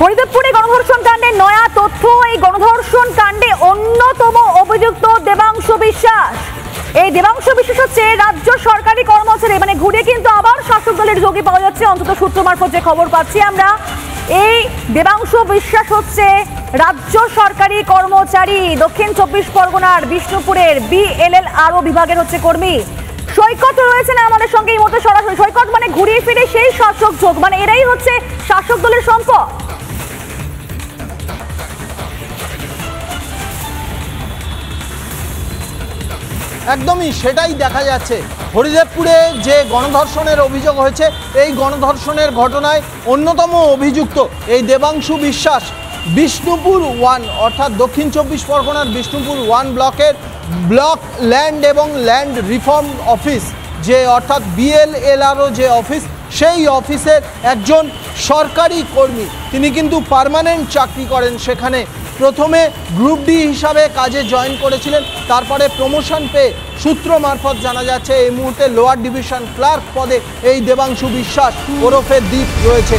হরিদেবপুরে গণধর্ষণ কাণ্ডে নয়া তথ্য। এই গণধর্ষণ কাণ্ডে অন্যতম অভিযুক্ত দেবাংশু বিশ্বাস। এই দেবাংশু বিশ্বাস হচ্ছে রাজ্য সরকারি কর্মচারী, মানে ঘুরে কিন্তু আবার শাসক দলের যোগী পাওয়া যাচ্ছে, অন্তত সূত্র মারফত যে খবর পাচ্ছি আমরা। এই দেবাংশু বিশ্বাস হচ্ছে রাজ্য সরকারি কর্মচারী, দক্ষিণ 24 পরগনার বিষ্ণুপুরের BLLRO বিভাগের হচ্ছে কর্মী। সৈকত রয়েছেন আমাদের সঙ্গে এই মুহূর্তে সরাসরি। সৈকত, মানে ঘুরিয়ে ফিরে সেই শাসক যোগ, মানে এরাই হচ্ছে শাসক দলের সম্পদ। একদমই সেটাই দেখা যাচ্ছে। হরিদেবপুরে যে গণধর্ষণের অভিযোগ হয়েছে, এই গণধর্ষণের ঘটনায় অন্যতম অভিযুক্ত এই দেবাংশু বিশ্বাস বিষ্ণুপুর 1 অর্থাৎ দক্ষিণ 24 পরগনার বিষ্ণুপুর 1 ব্লকের ব্লক ল্যান্ড এবং ল্যান্ড রিফর্ম অফিস, যে অর্থাৎ BLLRO যে অফিস, সেই অফিসের একজন সরকারি কর্মী। তিনি কিন্তু পার্মানেন্ট চাকরি করেন সেখানে। প্রথমে গ্রুপ ডি হিসাবে কাজে জয়েন করেছিলেন, তারপরে প্রমোশন পেয়ে সূত্র মারফত জানা যাচ্ছে এই মুহূর্তে লোয়ার ডিভিশন ক্লার্ক পদে এই দেবাংশু বিশ্বাস ওরফে দীপ রয়েছে।